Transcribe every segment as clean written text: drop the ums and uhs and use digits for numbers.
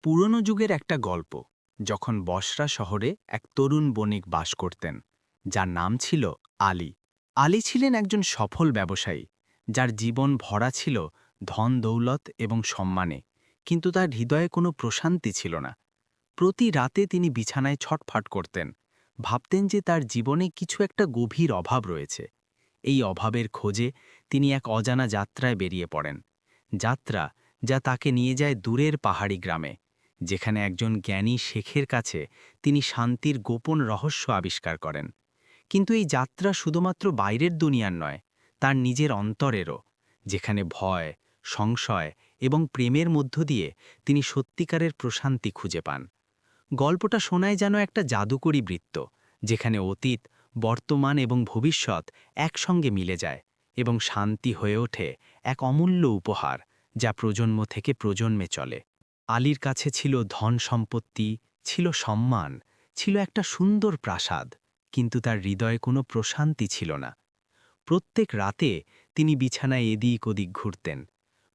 পুরনো যুগের একটা গল্প, যখন বসরা শহরে এক তরুণ বণিক বাস করতেন, যার নাম ছিল আলী। আলী ছিলেন একজন সফল ব্যবসায়ী, যার জীবন ভরা ছিল ধন দৌলত এবং সম্মানে, কিন্তু তার হৃদয়ে কোনো প্রশান্তি ছিল না। প্রতি রাতে তিনি বিছানায় ছটফট করতেন, ভাবতেন যে তার জীবনে কিছু একটা গভীর অভাব রয়েছে। এই অভাবের খোঁজে তিনি এক অজানা যাত্রায় বেরিয়ে পড়েন। যাত্রা যা তাকে নিয়ে যায় দূরের পাহাড়ি গ্রামে, যেখানে একজন জ্ঞানী শেখের কাছে তিনি শান্তির গোপন রহস্য আবিষ্কার করেন। কিন্তু এই যাত্রা শুধুমাত্র বাইরের দুনিয়ার নয়, তার নিজের অন্তরেরও, যেখানে ভয়, সংশয় এবং প্রেমের মধ্য দিয়ে তিনি সত্যিকারের প্রশান্তি খুঁজে পান। গল্পটা শোনায় যেন একটা জাদুকরী বৃত্ত, যেখানে অতীত, বর্তমান এবং ভবিষ্যৎ একসঙ্গে মিলে যায় এবং শান্তি হয়ে ওঠে এক অমূল্য উপহার, যা প্রজন্ম থেকে প্রজন্মে চলে। আলীর কাছে ছিল ধন সম্পত্তি, ছিল সম্মান, ছিল একটা সুন্দর প্রাসাদ, কিন্তু তার হৃদয়ে কোনো প্রশান্তি ছিল না। প্রত্যেক রাতে তিনি বিছানায় এদিক ওদিক ঘুরতেন,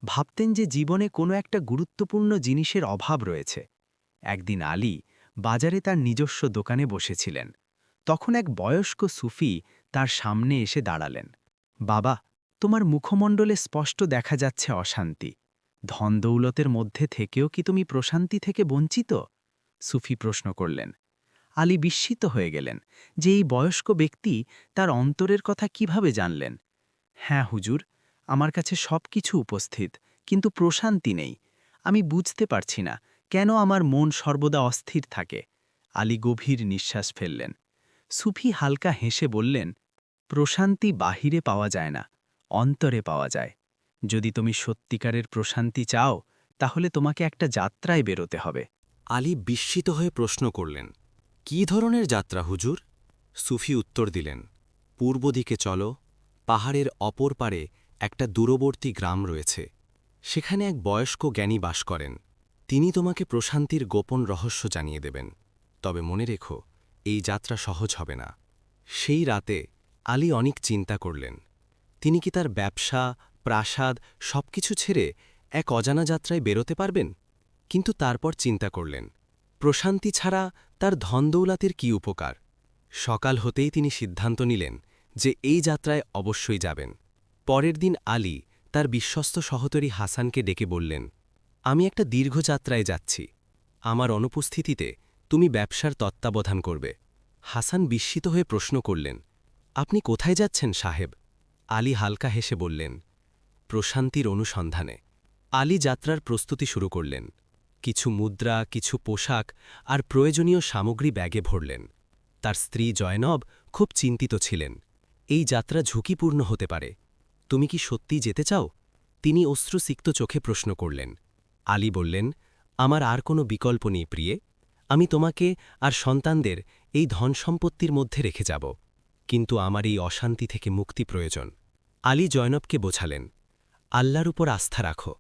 ভাবতেন যে জীবনে কোনো একটা গুরুত্বপূর্ণ জিনিসের অভাব রয়েছে। একদিন আলী বাজারে তার নিজস্ব দোকানে বসেছিলেন। তখন এক বয়স্ক সুফি তার সামনে এসে দাঁড়ালেন। বাবা, তোমার মুখমণ্ডলে স্পষ্ট দেখা যাচ্ছে অশান্তি। ধন দৌলতের মধ্যে থেকেও কি তুমি প্রশান্তি থেকে বঞ্চিত? সুফি প্রশ্ন করলেন। আলী বিস্মিত হয়ে গেলেন যে এই বয়স্ক ব্যক্তি তার অন্তরের কথা কিভাবে জানলেন। হ্যাঁ হুজুর, আমার কাছে সব কিছু উপস্থিত, কিন্তু প্রশান্তি নেই। আমি বুঝতে পারছি না কেন আমার মন সর্বদা অস্থির থাকে। আলী গভীর নিঃশ্বাস ফেললেন। সুফি হালকা হেসে বললেন, প্রশান্তি বাহিরে পাওয়া যায় না, অন্তরে পাওয়া যায়। যদি তুমি সত্যিকারের প্রশান্তি চাও, তাহলে তোমাকে একটা যাত্রায় বেরোতে হবে। আলী বিস্মিত হয়ে প্রশ্ন করলেন, কি ধরনের যাত্রা হুজুর? সুফি উত্তর দিলেন, পূর্ব দিকে চলো, পাহাড়ের অপর পারে একটা দূরবর্তী গ্রাম রয়েছে। সেখানে এক বয়স্ক জ্ঞানী বাস করেন। তিনি তোমাকে প্রশান্তির গোপন রহস্য জানিয়ে দেবেন। তবে মনে রেখো, এই যাত্রা সহজ হবে না। সেই রাতে আলী অনেক চিন্তা করলেন। তিনি কি তার ব্যবসা, প্রাসাদ সবকিছু ছেড়ে এক অজানা যাত্রায় বেরোতে পারবেন? কিন্তু তারপর চিন্তা করলেন, প্রশান্তি ছাড়া তার ধনদৌলাতের কি উপকার? সকাল হতেই তিনি সিদ্ধান্ত নিলেন যে এই যাত্রায় অবশ্যই যাবেন। পরের দিন আলী তার বিশ্বস্ত সহচরী হাসানকে ডেকে বললেন, আমি একটা দীর্ঘ যাত্রায় যাচ্ছি। আমার অনুপস্থিতিতে তুমি ব্যবসার তত্ত্বাবধান করবে। হাসান বিস্মিত হয়ে প্রশ্ন করলেন, আপনি কোথায় যাচ্ছেন সাহেব? আলী হালকা হেসে বললেন, প্রশান্তির অনুসন্ধানে। আলী যাত্রার প্রস্তুতি শুরু করলেন। কিছু মুদ্রা, কিছু পোশাক আর প্রয়োজনীয় সামগ্রী ব্যাগে ভরলেন। তার স্ত্রী জয়নব খুব চিন্তিত ছিলেন। এই যাত্রা ঝুঁকিপূর্ণ হতে পারে। তুমি কি সত্যি যেতে চাও? তিনি অশ্রুসিক্ত চোখে প্রশ্ন করলেন। আলী বললেন, আমার আর কোনো বিকল্প নেই প্রিয়ে। আমি তোমাকে আর সন্তানদের এই ধন সম্পত্তির মধ্যে রেখে যাব, কিন্তু আমার এই অশান্তি থেকে মুক্তি প্রয়োজন। আলী জয়নবকে বোঝালেন, আল্লাহর উপর আস্থা রাখো,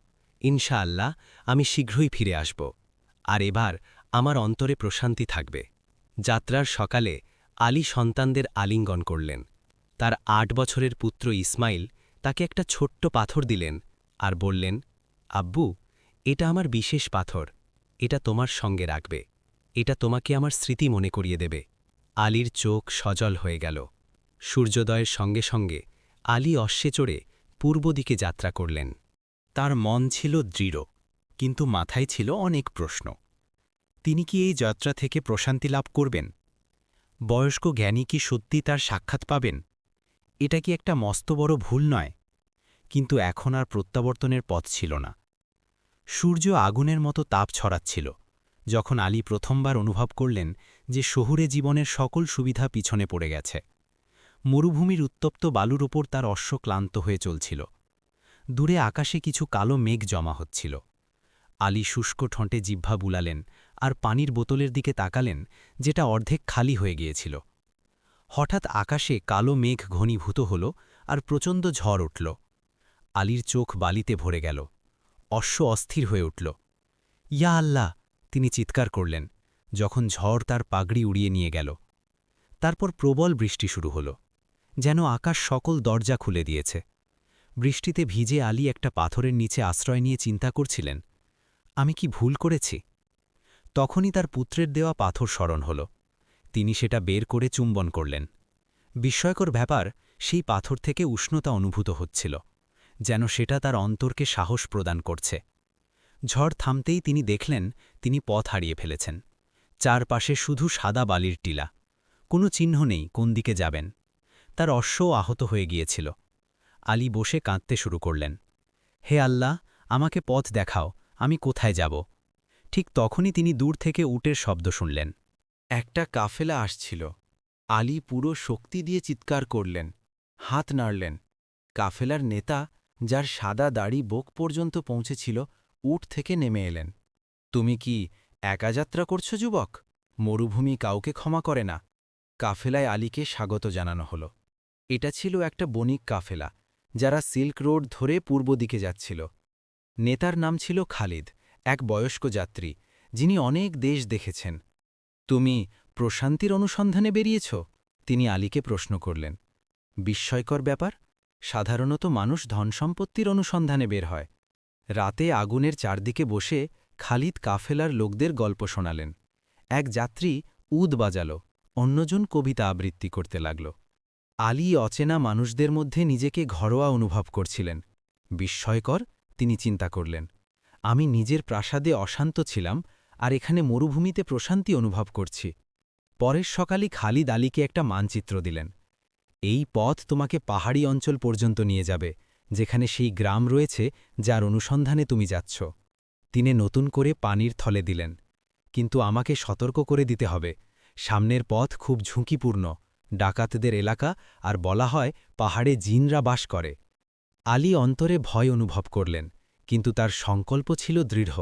ইনশাআল্লাহ আমি শীঘ্রই ফিরে আসব। আর এবার আমার অন্তরে প্রশান্তি থাকবে। যাত্রার সকালে আলী সন্তানদের আলিঙ্গন করলেন। তার ৮ বছরের পুত্র ইসমাইল তাকে একটা ছোট্ট পাথর দিলেন আর বললেন, আব্বু, এটা আমার বিশেষ পাথর, এটা তোমার সঙ্গে রাখবে। এটা তোমাকে আমার স্মৃতি মনে করিয়ে দেবে। আলীর চোখ সজল হয়ে গেল। সূর্যোদয়ের সঙ্গে সঙ্গে আলী অশ্বে চড়ে পূর্ব দিকে যাত্রা করলেন। তার মন ছিল দৃঢ়, কিন্তু মাথায় ছিল অনেক প্রশ্ন। তিনি কি এই যাত্রা থেকে প্রশান্তি লাভ করবেন? বয়স্ক জ্ঞানী কি সত্যি তার সাক্ষাৎ পাবেন? এটা কি একটা মস্ত বড় ভুল নয়? কিন্তু এখন আর প্রত্যাবর্তনের পথ ছিল না। সূর্য আগুনের মতো তাপ ছড়াচ্ছিল, যখন আলী প্রথমবার অনুভব করলেন যে শহুরে জীবনের সকল সুবিধা পিছনে পড়ে গেছে। মরুভূমির উত্তপ্ত বালুর ওপর তার অশ্ব ক্লান্ত হয়ে চলছিল। দূরে আকাশে কিছু কালো মেঘ জমা হচ্ছিল। আলী শুষ্ক ঠোঁটে জিহ্বা বুলালেন আর পানির বোতলের দিকে তাকালেন, যেটা অর্ধেক খালি হয়ে গিয়েছিল। হঠাৎ আকাশে কালো মেঘ ঘনীভূত হল আর প্রচণ্ড ঝড় উঠল। আলীর চোখ বালিতে ভরে গেল। অশ্ব অস্থির হয়ে উঠল। ইয়া আল্লাহ, তিনি চিৎকার করলেন, যখন ঝড় তার পাগড়ি উড়িয়ে নিয়ে গেল। তারপর প্রবল বৃষ্টি শুরু হল, যেন আকাশ সকল দরজা খুলে দিয়েছে। বৃষ্টিতে ভিজে আলী একটা পাথরের নিচে আশ্রয় নিয়ে চিন্তা করছিলেন, আমি কি ভুল করেছি? তখনই তার পুত্রের দেওয়া পাথর স্মরণ হল। তিনি সেটা বের করে চুম্বন করলেন। বিস্ময়কর ব্যাপার, সেই পাথর থেকে উষ্ণতা অনুভূত হচ্ছিল, যেন সেটা তার অন্তরকে সাহস প্রদান করছে। ঝড় থামতেই তিনি দেখলেন তিনি পথ হারিয়ে ফেলেছেন। চারপাশে শুধু সাদা বালির টিলা, কোনো চিহ্ন নেই কোন দিকে যাবেন। তার অশ্বও আহত হয়ে গিয়েছিল। আলী বসে কাঁদতে শুরু করলেন, হে আল্লাহ, আমাকে পথ দেখাও, আমি কোথায় যাব? ঠিক তখনই তিনি দূর থেকে উটের শব্দ শুনলেন। একটা কাফেলা আসছিল। আলী পুরো শক্তি দিয়ে চিৎকার করলেন, হাত নাড়লেন। কাফেলার নেতা, যার সাদা দাড়ি বুক পর্যন্ত পৌঁছেছিল, উট থেকে নেমে এলেন। তুমি কি একা যাত্রা করছো যুবক? মরুভূমি কাউকে ক্ষমা করে না। কাফেলায় আলীকে স্বাগত জানানো হল। এটা ছিল একটা বণিক কাফেলা, যারা সিল্ক রোড ধরে পূর্ব দিকে যাচ্ছিল। নেতার নাম ছিল খালিদ, এক বয়স্ক যাত্রী, যিনি অনেক দেশ দেখেছেন। তুমি প্রশান্তির অনুসন্ধানে বেরিয়েছ? তিনি আলীকে প্রশ্ন করলেন। বিস্ময়কর ব্যাপার, সাধারণত মানুষ ধনসম্পত্তির অনুসন্ধানে বের হয়। রাতে আগুনের চারদিকে বসে খালিদ কাফেলার লোকদের গল্প শোনালেন। এক যাত্রী উদ বাজাল, অন্যজন কবিতা আবৃত্তি করতে লাগল। আলী অচেনা মানুষদের মধ্যে নিজেকে ঘরোয়া অনুভব করছিলেন। বিস্ময়কর, তিনি চিন্তা করলেন, আমি নিজের প্রাসাদে অশান্ত ছিলাম, আর এখানে মরুভূমিতে প্রশান্তি অনুভব করছি। পরের সকালই খালিদ আলীকে একটা মানচিত্র দিলেন। এই পথ তোমাকে পাহাড়ি অঞ্চল পর্যন্ত নিয়ে যাবে, যেখানে সেই গ্রাম রয়েছে যার অনুসন্ধানে তুমি যাচ্ছ। তিনি নতুন করে পানির থলে দিলেন। কিন্তু আমাকে সতর্ক করে দিতে হবে, সামনের পথ খুব ঝুঁকিপূর্ণ, ডাকাতদের এলাকা, আর বলা হয় পাহাড়ে জিনরা বাস করে। আলী অন্তরে ভয় অনুভব করলেন, কিন্তু তার সংকল্প ছিল দৃঢ়।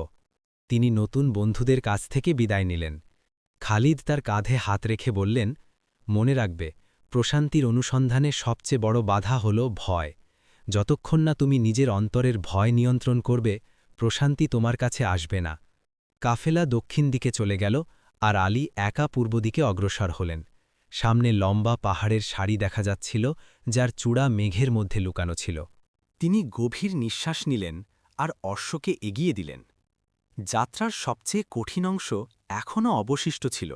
তিনি নতুন বন্ধুদের কাছ থেকে বিদায় নিলেন। খালিদ তার কাঁধে হাত রেখে বললেন, মনে রাখবে, প্রশান্তির অনুসন্ধানে সবচেয়ে বড় বাধা হল ভয়। যতক্ষণ না তুমি নিজের অন্তরের ভয় নিয়ন্ত্রণ করবে, প্রশান্তি তোমার কাছে আসবে না। কাফেলা দক্ষিণ দিকে চলে গেল, আর আলী একা পূর্ব দিকে অগ্রসর হলেন। সামনে লম্বা পাহাড়ের সারি দেখা যাচ্ছিল, যার চূড়া মেঘের মধ্যে লুকানো ছিল। তিনি গভীর নিঃশ্বাস নিলেন আর অশ্বকে এগিয়ে দিলেন। যাত্রার সবচেয়ে কঠিন অংশ এখনও অবশিষ্ট ছিল।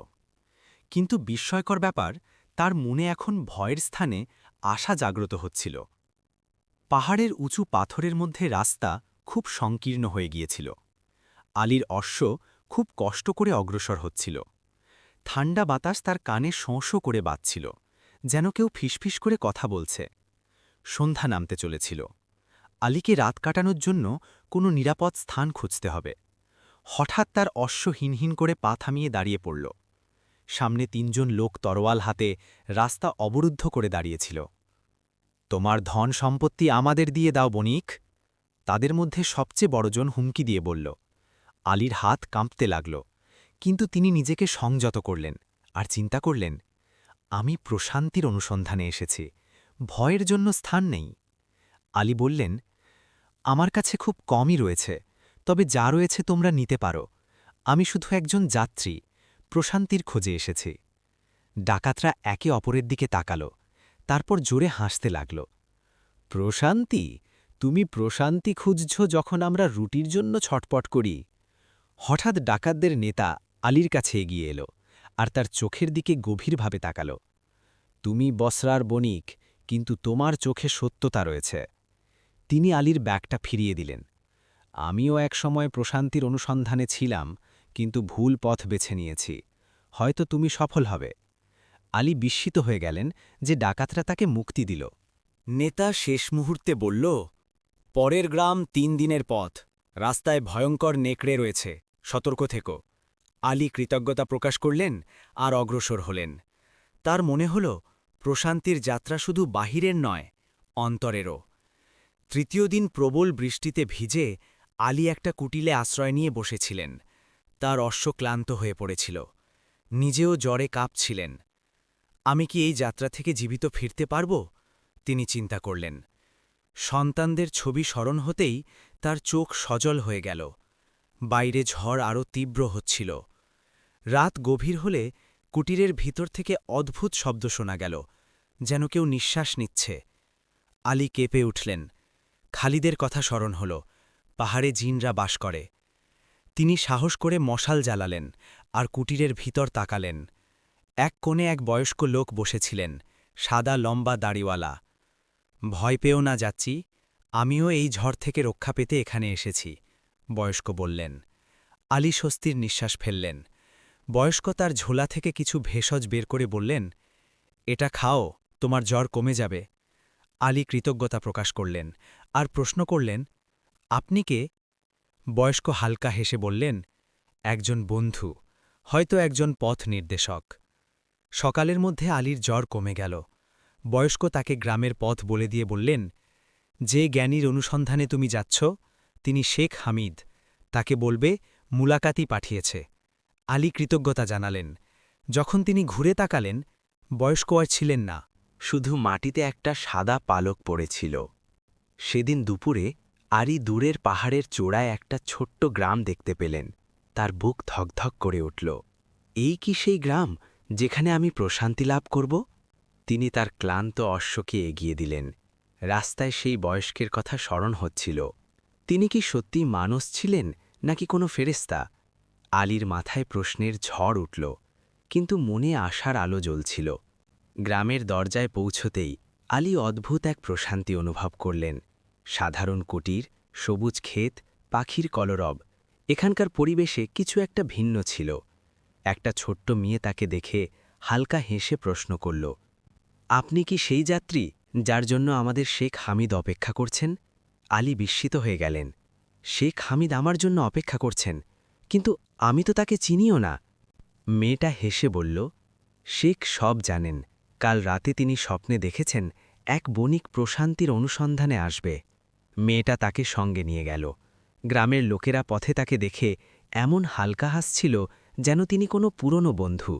কিন্তু বিস্ময়কর ব্যাপার, তার মনে এখন ভয়ের স্থানে আশা জাগ্রত হচ্ছিল। পাহাড়ের উঁচু পাথরের মধ্যে রাস্তা খুব সংকীর্ণ হয়ে গিয়েছিল। আলীর অশ্ব খুব কষ্ট করে অগ্রসর হচ্ছিল। ঠান্ডা বাতাস তার কানে শোঁ করে বাজছিল, যেন কেউ ফিসফিস করে কথা বলছে। সন্ধ্যা নামতে চলেছিল। আলীকে রাত কাটানোর জন্য কোনো নিরাপদ স্থান খুঁজতে হবে। হঠাৎ তার অশ্ব হিনহিন করে পা থামিয়ে দাঁড়িয়ে পড়ল। সামনে ৩ জন লোক তরোয়াল হাতে রাস্তা অবরুদ্ধ করে দাঁড়িয়েছিল। তোমার ধন সম্পত্তি আমাদের দিয়ে দাও বণিক, তাদের মধ্যে সবচেয়ে বড়জন হুমকি দিয়ে বলল। আলীর হাত কাঁপতে লাগল, কিন্তু তিনি নিজেকে সংযত করলেন আর চিন্তা করলেন, আমি প্রশান্তির অনুসন্ধানে এসেছি, ভয়ের জন্য স্থান নেই। আলী বললেন, আমার কাছে খুব কমই রয়েছে, তবে যা রয়েছে তোমরা নিতে পারো। আমি শুধু একজন যাত্রী, প্রশান্তির খোঁজে এসেছি। ডাকাতরা একে অপরের দিকে তাকাল, তারপর জোরে হাসতে লাগল। প্রশান্তি? তুমি প্রশান্তি খুঁজছ যখন আমরা রুটির জন্য ছটপট করি? হঠাৎ ডাকাতদের নেতা আলীর কাছে এগিয়ে এলো, আর তার চোখের দিকে গভীরভাবে তাকাল। তুমি বসরার বণিক, কিন্তু তোমার চোখে সত্যতা রয়েছে। তিনি আলীর ব্যাগটা ফিরিয়ে দিলেন। আমিও এক সময় প্রশান্তির অনুসন্ধানে ছিলাম, কিন্তু ভুল পথ বেছে নিয়েছি। হয়তো তুমি সফল হবে। আলী বিস্মিত হয়ে গেলেন যে ডাকাতরা তাকে মুক্তি দিল। নেতা শেষ মুহূর্তে বলল, পরের গ্রাম ৩ দিনের পথ, রাস্তায় ভয়ঙ্কর নেকড়ে রয়েছে, সতর্ক থেকো। আলী কৃতজ্ঞতা প্রকাশ করলেন আর অগ্রসর হলেন। তার মনে হল, প্রশান্তির যাত্রা শুধু বাহিরের নয়, অন্তরেরও। ৩য় দিন প্রবল বৃষ্টিতে ভিজে আলী একটা কুটিলে আশ্রয় নিয়ে বসেছিলেন। তার অশ্ব ক্লান্ত হয়ে পড়েছিল, নিজেও জ্বরে কাঁপছিলেন। আমি কি এই যাত্রা থেকে জীবিত ফিরতে পারব? তিনি চিন্তা করলেন। সন্তানদের ছবি স্মরণ হতেই তার চোখ সজল হয়ে গেল। বাইরে ঝড় আরও তীব্র হচ্ছিল। রাত গভীর হলে কুটিরের ভিতর থেকে অদ্ভুত শব্দ শোনা গেল, যেন কেউ নিঃশ্বাস নিচ্ছে। আলী কেঁপে উঠলেন। খালিদের কথা স্মরণ হল, পাহাড়ে জিনরা বাস করে। তিনি সাহস করে মশাল জ্বালালেন আর কুটিরের ভিতর তাকালেন। এক কোণে এক বয়স্ক লোক বসেছিলেন, সাদা লম্বা দাড়িওয়ালা। ভয় পেও না যাচ্ছি, আমিও এই ঝড় থেকে রক্ষা পেতে এখানে এসেছি, বয়স্ক বললেন। আলী স্বস্তির নিঃশ্বাস ফেললেন। বয়স্ক তার ঝোলা থেকে কিছু ভেষজ বের করে বললেন, এটা খাও, তোমার জ্বর কমে যাবে। আলী কৃতজ্ঞতা প্রকাশ করলেন আর প্রশ্ন করলেন, আপনি কে? বয়স্ক হালকা হেসে বললেন, একজন বন্ধু, হয়তো একজন পথ নির্দেশক। সকালের মধ্যে আলীর জ্বর কমে গেল। বয়স্ক তাকে গ্রামের পথ বলে দিয়ে বললেন, যে জ্ঞানীর অনুসন্ধানে তুমি যাচ্ছ তিনি শেখ হামিদ, তাকে বলবে মুলাকাতি পাঠিয়েছে। আলী কৃতজ্ঞতা জানালেন। যখন তিনি ঘুরে তাকালেন, বয়স্ক আর ছিলেন না, শুধু মাটিতে একটা সাদা পালক পড়েছিল। সেদিন দুপুরে আলী দূরের পাহাড়ের চূড়ায় একটা ছোট্ট গ্রাম দেখতে পেলেন। তার বুক ধকধক করে উঠল। এই কি সেই গ্রাম যেখানে আমি প্রশান্তি লাভ করব? তিনি তার ক্লান্ত অশ্বকে এগিয়ে দিলেন। রাস্তায় সেই বয়স্কের কথা স্মরণ হচ্ছিল। তিনি কি সত্যি মানুষ ছিলেন নাকি কোনো ফেরেশতা? আলীর মাথায় প্রশ্নের ঝড় উঠল, কিন্তু মনে আশার আলো জ্বলছিল। গ্রামের দরজায় পৌঁছতেই আলী অদ্ভুত এক প্রশান্তি অনুভব করলেন। সাধারণ কুটির, সবুজ ক্ষেত, পাখির কলরব, এখানকার পরিবেশে কিছু একটা ভিন্ন ছিল। একটা ছোট্ট মেয়ে তাকে দেখে হালকা হেসে প্রশ্ন করল, আপনি কি সেই যাত্রী যার জন্য আমাদের শেখ হামিদ অপেক্ষা করছেন? আলী বিস্মিত হয়ে গেলেন। শেখ হামিদ আমার জন্য অপেক্ষা করছেন, কিন্তু আমি তো তাকে চিনিও না। মেয়েটা হেসে বলল, শেখ সব জানেন। কাল রাতে তিনি স্বপ্নে দেখেছেন এক বণিক প্রশান্তির অনুসন্ধানে আসবে। মেয়েটা তাকে সঙ্গে নিয়ে গেল। গ্রামের লোকেরা পথে তাকে দেখে এমন হালকা হাসছিল যেন তিনি কোনো পুরনো বন্ধু।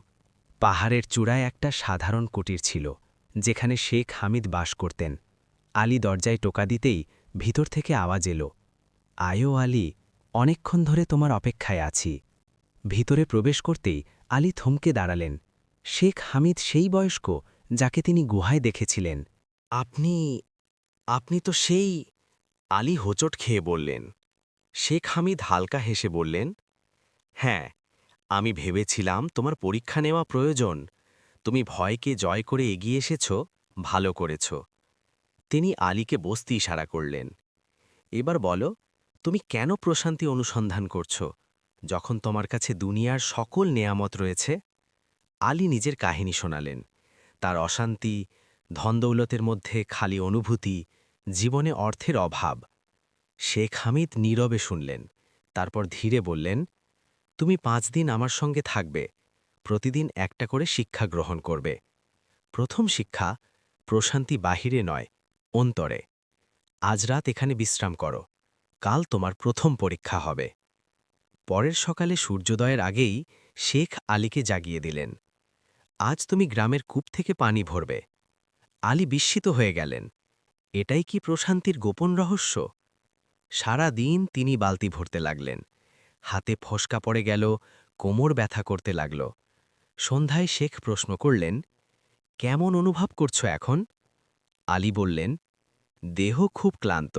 পাহাড়ের চূড়ায় একটা সাধারণ কুটির ছিল, যেখানে শেখ হামিদ বাস করতেন। আলী দরজায় টোকা দিতেই ভিতর থেকে আওয়াজ এলো, আয়ো আলী, অনেকক্ষণ ধরে তোমার অপেক্ষায় আছি। ভিতরে প্রবেশ করতেই আলী থমকে দাঁড়ালেন। শেখ হামিদ সেই বয়স্ক যাকে তিনি গুহায় দেখেছিলেন। আপনি আপনি তো সেই... আলী হোঁচট খেয়ে বললেন। শেখ হামিদ হালকা হেসে বললেন, হ্যাঁ, আমি ভেবেছিলাম তোমার পরীক্ষা নেওয়া প্রয়োজন। তুমি ভয়কে জয় করে এগিয়ে এসেছ, ভালো করেছ। তিনি আলীকে বসতে ইশারা করলেন। এবার বলো, তুমি কেন প্রশান্তি অনুসন্ধান করছ যখন তোমার কাছে দুনিয়ার সকল নেয়ামত রয়েছে? আলী নিজের কাহিনী শোনালেন। তার অশান্তি, ধনদৌলতের মধ্যে খালি অনুভূতি, জীবনে অর্থের অভাব। শেখ হামিদ নীরবে শুনলেন, তারপর ধীরে বললেন, তুমি 5 দিন আমার সঙ্গে থাকবে, প্রতিদিন একটা করে শিক্ষা গ্রহণ করবে। প্রথম শিক্ষা, প্রশান্তি বাহিরে নয়, অন্তরে। আজ রাত এখানে বিশ্রাম করো, কাল তোমার প্রথম পরীক্ষা হবে। পরের সকালে সূর্যোদয়ের আগেই শেখ আলীকে জাগিয়ে দিলেন। আজ তুমি গ্রামের কূপ থেকে পানি ভরবে। আলী বিস্মিত হয়ে গেলেন। এটাই কি প্রশান্তির গোপন রহস্য? সারা দিন তিনি বালতি ভরতে লাগলেন। হাতে ফসকা পড়ে গেল, কোমর ব্যথা করতে লাগল। সন্ধ্যায় শেখ প্রশ্ন করলেন, কেমন অনুভব করছো এখন? আলী বললেন, দেহ খুব ক্লান্ত,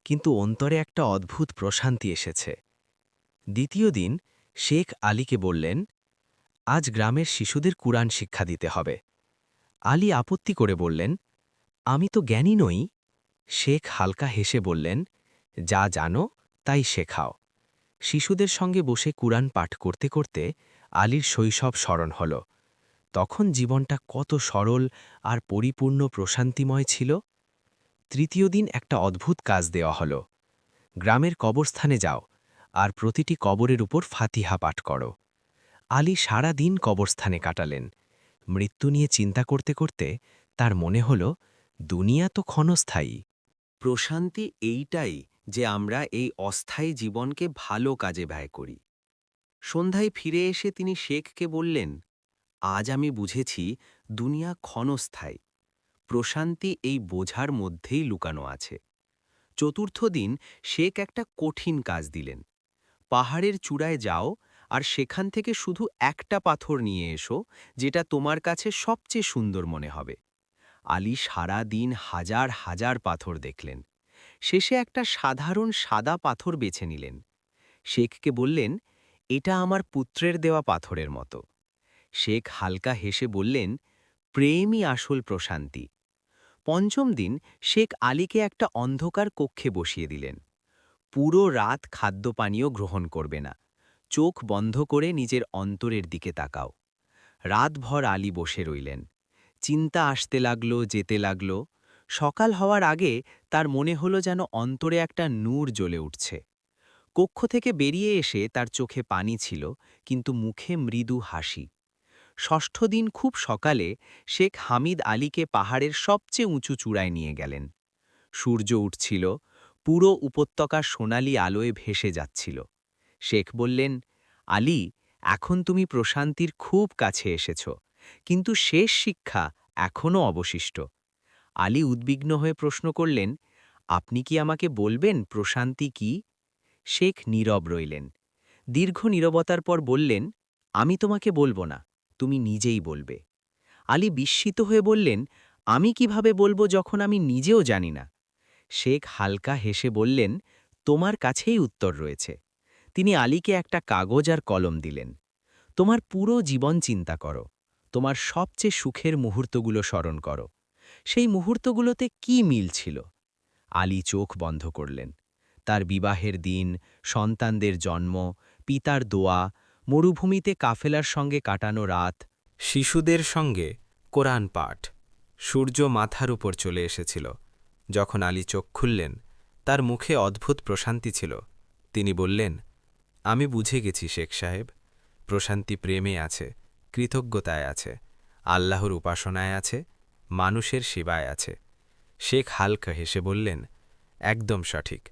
কিন্তু অন্তরে একটা অদ্ভুত প্রশান্তি এসেছে। দ্বিতীয় দিন শেখ আলীকে বললেন, আজ গ্রামের শিশুদের কুরআন শিক্ষা দিতে হবে। আলী আপত্তি করে বললেন, আমি তো জ্ঞানী নই। শেখ হালকা হেসে বললেন, যা জানো তাই শেখাও। শিশুদের সঙ্গে বসে কুরআন পাঠ করতে করতে আলীর শৈশব স্মরণ হল। তখন জীবনটা কত সরল আর পরিপূর্ণ প্রশান্তিময় ছিল। তৃতীয় দিন একটা অদ্ভুত কাজ দেওয়া হল। গ্রামের কবরস্থানে যাও আর প্রতিটি কবরের উপর ফাতিহা পাঠ করো। আলী সারা দিন কবরস্থানে কাটালেন। মৃত্যু নিয়ে চিন্তা করতে করতে তার মনে হল, দুনিয়া তো ক্ষণস্থায়ী। প্রশান্তি এইটাই যে আমরা এই অস্থায়ী জীবনকে ভালো কাজে ব্যয় করি। সন্ধ্যায় ফিরে এসে তিনি শেখকে বললেন, আজ আমি বুঝেছি দুনিয়া ক্ষণস্থায়ী। প্রশান্তি এই বোঝার মধ্যেই লুকানো আছে। চতুর্থ দিন শেখ একটা কঠিন কাজ দিলেন। পাহাড়ের চূড়ায় যাও আর সেখান থেকে শুধু একটা পাথর নিয়ে এসো, যেটা তোমার কাছে সবচেয়ে সুন্দর মনে হবে। আলী সারা দিন হাজার হাজার পাথর দেখলেন। শেষে একটা সাধারণ সাদা পাথর বেছে নিলেন। শেখকে বললেন, এটা আমার পুত্রের দেওয়া পাথরের মতো। শেখ হালকা হেসে বললেন, প্রেমই আসল প্রশান্তি। পঞ্চম দিন শেখ আলীকে একটা অন্ধকার কক্ষে বসিয়ে দিলেন। পুরো রাত খাদ্যপানীয় গ্রহণ করবে না। চোখ বন্ধ করে নিজের অন্তরের দিকে তাকাও। রাতভর আলী বসে রইলেন। চিন্তা আসতে লাগলো, যেতে লাগলো। সকাল হওয়ার আগে তার মনে হলো যেন অন্তরে একটা নূর জ্বলে উঠছে। কক্ষ থেকে বেরিয়ে এসে তার চোখে পানি ছিল, কিন্তু মুখে মৃদু হাসি। ষষ্ঠ দিন খুব সকালে শেখ হামিদ আলীকে পাহাড়ের সবচেয়ে উঁচু চূড়ায় নিয়ে গেলেন। সূর্য উঠছিল, পুরো উপত্যকা সোনালি আলোয় ভেসে যাচ্ছিল। শেখ বললেন, আলী, এখন তুমি প্রশান্তির খুব কাছে এসেছ, কিন্তু শেষ শিক্ষা এখনও অবশিষ্ট। আলী উদ্বিগ্ন হয়ে প্রশ্ন করলেন, আপনি কি আমাকে বলবেন প্রশান্তি কি? শেখ নীরব রইলেন। দীর্ঘ নীরবতার পর বললেন, আমি তোমাকে বলবো না, তুমি নিজেই বলবে। আলী বিস্মিত হয়ে বললেন, আমি কিভাবে বলবো যখন আমি নিজেও জানি না? শেখ হালকা হেসে বললেন, তোমার কাছেই উত্তর রয়েছে। তিনি আলীকে একটা কাগজ আর কলম দিলেন। তোমার পুরো জীবন চিন্তা করো, তোমার সবচেয়ে সুখের মুহূর্তগুলো স্মরণ করো। সেই মুহূর্তগুলোতে কি মিল ছিল? আলী চোখ বন্ধ করলেন। তার বিবাহের দিন, সন্তানদের জন্ম, পিতার দোয়া, মরুভূমিতে কাফেলার সঙ্গে কাটানো রাত, শিশুদের সঙ্গে কোরআন পাঠ। সূর্য মাথার উপর চলে এসেছিল। যখন আলী চোখ খুললেন, তার মুখে অদ্ভুত প্রশান্তি ছিল। তিনি বললেন, আমি বুঝে গেছি শেখ সাহেব, প্রশান্তি প্রেমে আছে, কৃতজ্ঞতায় আছে, আল্লাহর উপাসনায় আছে, মানুষের সেবায় আছে। শেখ হালকা হেসে বললেন, একদম সঠিক।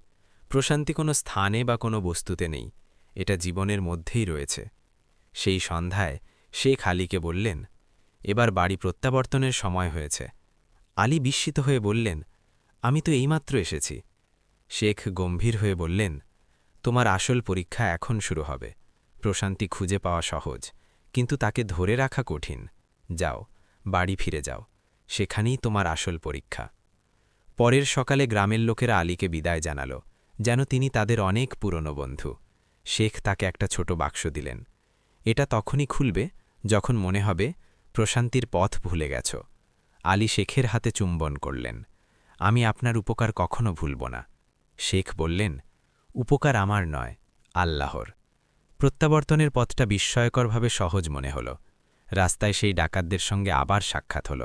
প্রশান্তি কোনো স্থানে বা কোনো বস্তুতে নেই, এটা জীবনের মধ্যেই রয়েছে। সেই সন্ধ্যায় শেখ আলীকে বললেন, এবার বাড়ি প্রত্যাবর্তনের সময় হয়েছে। আলী বিস্মিত হয়ে বললেন, আমি তো এইমাত্র এসেছি। শেখ গম্ভীর হয়ে বললেন, তোমার আসল পরীক্ষা এখন শুরু হবে। প্রশান্তি খুঁজে পাওয়া সহজ, কিন্তু তাকে ধরে রাখা কঠিন। যাও, বাড়ি ফিরে যাও, সেখানেই তোমার আসল পরীক্ষা। পরের সকালে গ্রামের লোকেরা আলীকে বিদায় জানাল, যেন তিনি তাদের অনেক পুরনো বন্ধু। শেখ তাকে একটা ছোট বাক্স দিলেন। এটা তখনই খুলবে যখন মনে হবে প্রশান্তির পথ ভুলে গেছ। আলী শেখের হাতে চুম্বন করলেন। আমি আপনার উপকার কখনো ভুলব না। শেখ বললেন, উপকার আমার নয়, আল্লাহর। প্রত্যাবর্তনের পথটা বিস্ময়করভাবে সহজ মনে হল। রাস্তায় সেই ডাকাতদের সঙ্গে আবার সাক্ষাৎ হল।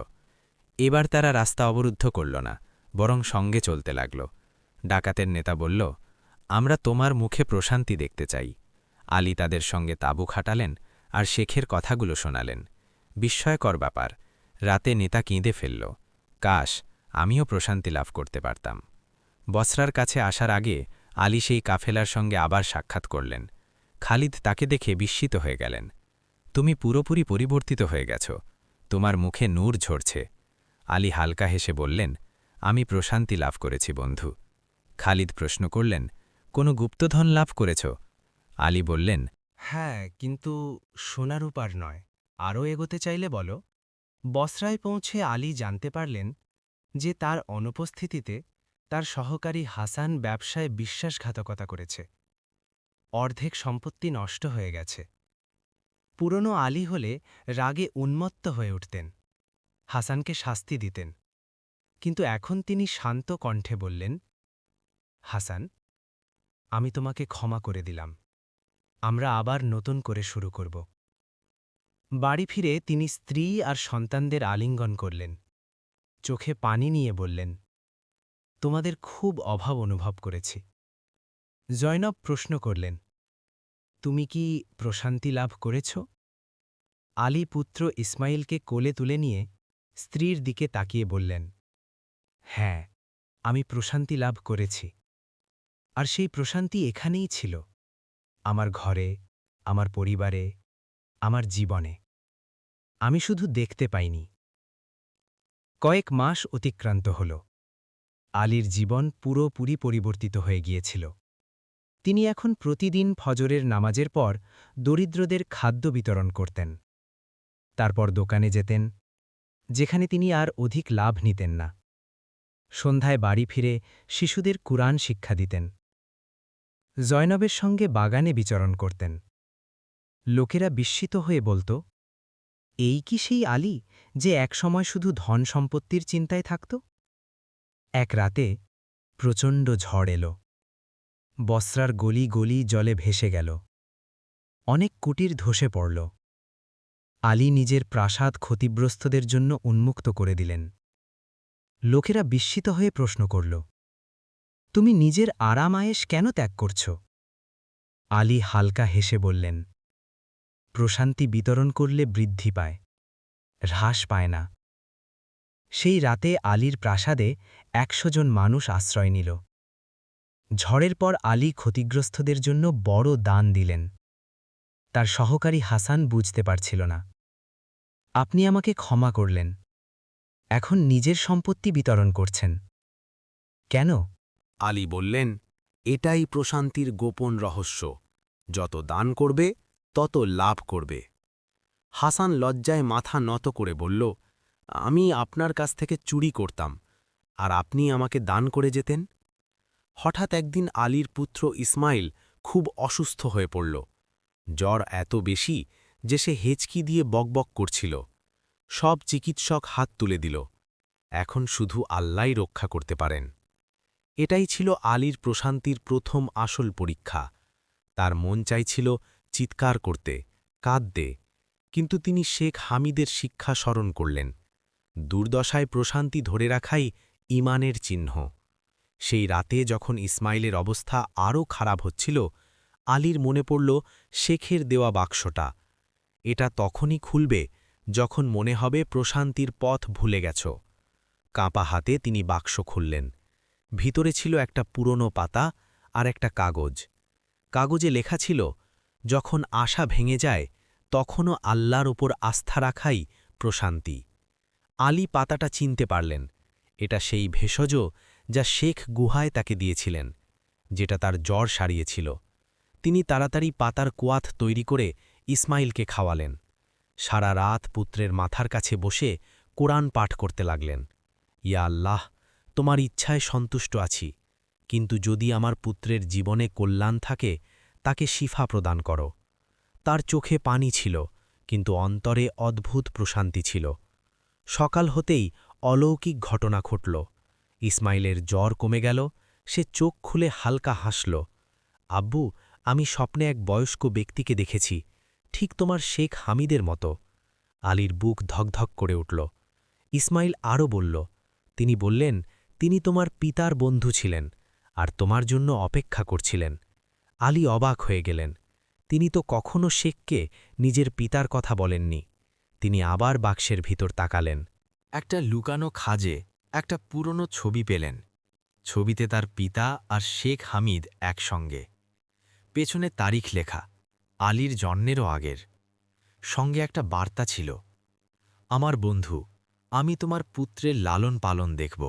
এবার তারা রাস্তা অবরুদ্ধ করল না, বরং সঙ্গে চলতে লাগল। ডাকাতের নেতা বলল, আমরা তোমার মুখে প্রশান্তি দেখতে চাই। আলী তাদের সঙ্গে তাঁবু খাটালেন আর শেখের কথাগুলো শোনালেন। বিস্ময়কর ব্যাপার, রাতে নেতা কেঁদে ফেলল, কাশ আমিও প্রশান্তি লাভ করতে পারতাম। বসরার কাছে আসার আগে আলী সেই কাফেলার সঙ্গে আবার সাক্ষাৎ করলেন। খালিদ তাকে দেখে বিস্মিত হয়ে গেলেন। তুমি পুরোপুরি পরিবর্তিত হয়ে গেছ, তোমার মুখে নূর ঝরছে। আলী হালকা হেসে বললেন, আমি প্রশান্তি লাভ করেছি বন্ধু। খালিদ প্রশ্ন করলেন, কোনো গুপ্তধন লাভ করেছ? আলী বললেন, হ্যাঁ, কিন্তু সোনার উপার নয়, আরও এগোতে চাইলে বলো। বসরায় পৌঁছে আলী জানতে পারলেন যে তার অনুপস্থিতিতে তার সহকারী হাসান ব্যবসায় বিশ্বাসঘাতকতা করেছে। অর্ধেক সম্পত্তি নষ্ট হয়ে গেছে। পুরনো আলী হলে রাগে উন্মত্ত হয়ে উঠতেন, হাসানকে শাস্তি দিতেন। কিন্তু এখন তিনি শান্ত কণ্ঠে বললেন, হাসান, আমি তোমাকে ক্ষমা করে দিলাম। আমরা আবার নতুন করে শুরু করব। বাড়ি ফিরে তিনি স্ত্রী আর সন্তানদের আলিঙ্গন করলেন। চোখে পানি নিয়ে বললেন, তোমাদের খুব অভাব অনুভব করেছি। জয়নব প্রশ্ন করলেন, তুমি কি প্রশান্তি লাভ করেছ? আলী পুত্র ইসমাইলকে কোলে তুলে নিয়ে স্ত্রীর দিকে তাকিয়ে বললেন, হ্যাঁ, আমি প্রশান্তি লাভ করেছি। আর সেই প্রশান্তি এখানেই ছিল, আমার ঘরে, আমার পরিবারে, আমার জীবনে। আমি শুধু দেখতে পাইনি। কয়েক মাস অতিক্রান্ত হল। আলীর জীবন পুরোপুরি পরিবর্তিত হয়ে গিয়েছিল। তিনি এখন প্রতিদিন ফজরের নামাজের পর দরিদ্রদের খাদ্য বিতরণ করতেন। তারপর দোকানে যেতেন, যেখানে তিনি আর অধিক লাভ নিতেন না। সন্ধ্যায় বাড়ি ফিরে শিশুদের কুরআন শিক্ষা দিতেন। জয়নবের সঙ্গে বাগানে বিচরণ করতেন। লোকেরা বিস্মিত হয়ে বলত, এই কি সেই আলী যে একসময় শুধু ধন সম্পত্তির চিন্তায় থাকত? এক রাতে প্রচণ্ড ঝড় এল। বসরার গলি গলি জলে ভেসে গেল। অনেক কুটির ধসে পড়ল। আলী নিজের প্রাসাদ ক্ষতিগ্রস্তদের জন্য উন্মুক্ত করে দিলেন। লোকেরা বিস্মিত হয়ে প্রশ্ন করল, তুমি নিজের আরাম আয়েশ কেন ত্যাগ করছ? আলী হালকা হেসে বললেন, প্রশান্তি বিতরণ করলে বৃদ্ধি পায়, হ্রাস পায় না। সেই রাতে আলীর প্রাসাদে ১০০ জন মানুষ আশ্রয় নিল। ঝড়ের পর আলী ক্ষতিগ্রস্তদের জন্য বড় দান দিলেন। তার সহকারী হাসান বুঝতে পারছিল না। আপনি আমাকে ক্ষমা করলেন, এখন নিজের সম্পত্তি বিতরণ করছেন কেন? আলী বললেন, এটাই প্রশান্তির গোপন রহস্য। যত দান করবে তত লাভ করবে। হাসান লজ্জায় মাথা নত করে বলল, আমি আপনার কাছ থেকে চুরি করতাম, আর আপনি আমাকে দান করে যেতেন। হঠাৎ একদিন আলীর পুত্র ইসমাইল খুব অসুস্থ হয়ে পড়ল। জ্বর এত বেশি যে সে হেঁচকি দিয়ে বকবক করছিল। সব চিকিৎসক হাত তুলে দিল, এখন শুধু আল্লাহই রক্ষা করতে পারেন। এটাই ছিল আলীর প্রশান্তির প্রথম আসল পরীক্ষা। তার মন চাইছিল চিৎকার করতে, কাঁদতে, কিন্তু তিনি শেখ হামিদের শিক্ষা স্মরণ করলেন। দুর্দশায় প্রশান্তি ধরে রাখাই ঈমানের চিহ্ন। সেই রাতে যখন ইসমাইলের অবস্থা আরও খারাপ হচ্ছিল, আলীর মনে পড়ল শেখের দেওয়া বাক্সটা। এটা তখনই খুলবে যখন মনে হবে প্রশান্তির পথ ভুলে গেছ। কাঁপা হাতে তিনি বাক্স খুললেন। ভিতরে ছিল একটা পুরনো পাতা আর একটা কাগজ। কাগজে লেখা ছিল, যখন আশা ভেঙে যায় তখনও আল্লাহর ওপর আস্থা রাখাই প্রশান্তি। আলী পাতাটা চিনতে পারলেন, এটা সেই ভেষজ যা শেখ গুহায় তাকে দিয়েছিলেন, যেটা তার জ্বর সারিয়েছিল। তিনি তাড়াতাড়ি পাতার কোয়াত তৈরি করে ইসমাইলকে খাওয়ালেন। সারা রাত পুত্রের মাথার কাছে বসে কোরআন পাঠ করতে লাগলেন। ইয়া আল্লাহ, তোমার ইচ্ছায় সন্তুষ্ট আছি, কিন্তু যদি আমার পুত্রের জীবনে কল্যাণ থাকে তাকে শিফা প্রদান করো। তার চোখে পানি ছিল, কিন্তু অন্তরে অদ্ভুত প্রশান্তি ছিল। সকাল হতেই অলৌকিক ঘটনা ঘটল। ইসমাইলের জ্বর কমে গেল, সে চোখ খুলে হালকা হাসল। আব্বু, আমি স্বপ্নে এক বয়স্ক ব্যক্তিকে দেখেছি, ঠিক তোমার শেখ হামিদের মতো। আলীর বুক ধকধক করে উঠল। ইসমাইল আরও বলল, তিনি বললেন, তিনি তোমার পিতার বন্ধু ছিলেন আর তোমার জন্য অপেক্ষা করছিলেন। আলী অবাক হয়ে গেলেন। তিনি তো কখনো শেখকে নিজের পিতার কথা বলেননি। তিনি আবার বাক্সের ভিতর তাকালেন। একটা লুকানো খাজে একটা পুরনো ছবি পেলেন। ছবিতে তার পিতা আর শেখ হামিদ একসঙ্গে। পেছনে তারিখ লেখা, আলীর জন্মেরও আগের। সঙ্গে একটা বার্তা ছিল, আমার বন্ধু, আমি তোমার পুত্রের লালন পালন দেখব,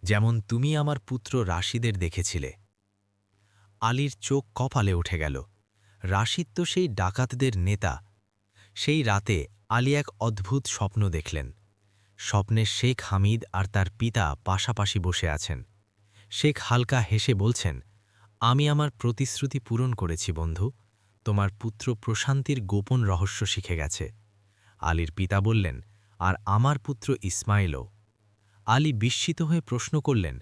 যেমন তুমি আমার পুত্র রাশিদের দেখেছিলে। আলীর চোখ কপালে উঠে গেল। রাশিদ তো সেই ডাকাতদের নেতা। সেই রাতে আলী এক অদ্ভুত স্বপ্ন দেখলেন। স্বপ্নে শেখ হামিদ আর তার পিতা পাশাপাশি বসে আছেন। শেখ হালকা হেসে বলছেন, আমি আমার প্রতিশ্রুতি পূরণ করেছি বন্ধু, তোমার পুত্র প্রশান্তির গোপন রহস্য শিখে গেছে। আলীর পিতা বললেন, আর আমার পুত্র ইসমাইলও। আলী বিস্মিত হয়ে প্রশ্ন করলেন,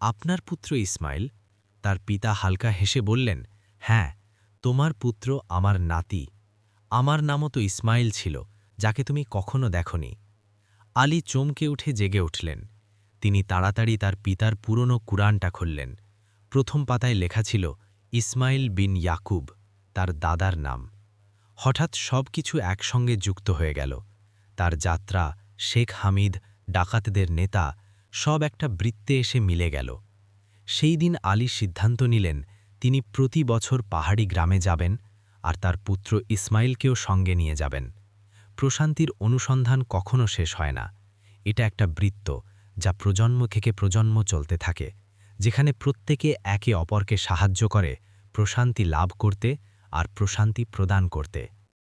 আপনার পুত্র ইসমাইল? তার পিতা হালকা হেসে বললেন, হ্যাঁ, তোমার পুত্র আমার নাতি। আমার নামও তো ইসমাইল ছিল, যাকে তুমি কখনো দেখনি। আলী চমকে উঠে জেগে উঠলেন। তিনি তাড়াতাড়ি তার পিতার পুরনো কুরআনটা খুললেন। প্রথম পাতায় লেখা ছিল, ইসমাইল বিন ইয়াকুব, তার দাদার নাম। হঠাৎ সব কিছু একসঙ্গে যুক্ত হয়ে গেল। তার যাত্রা, শেখ হামিদ, ডাকাতদের নেতা, সব একটা বৃত্তে এসে মিলে গেল। সেই দিন আলী সিদ্ধান্ত নিলেন, তিনি প্রতি বছর পাহাড়ি গ্রামে যাবেন আর তার পুত্র ইসমাইলকেও সঙ্গে নিয়ে যাবেন। প্রশান্তির অনুসন্ধান কখনো শেষ হয় না। এটা একটা বৃত্ত, যা প্রজন্ম থেকে প্রজন্ম চলতে থাকে, যেখানে প্রত্যেকে একে অপরকে সাহায্য করে প্রশান্তি লাভ করতে আর প্রশান্তি প্রদান করতে।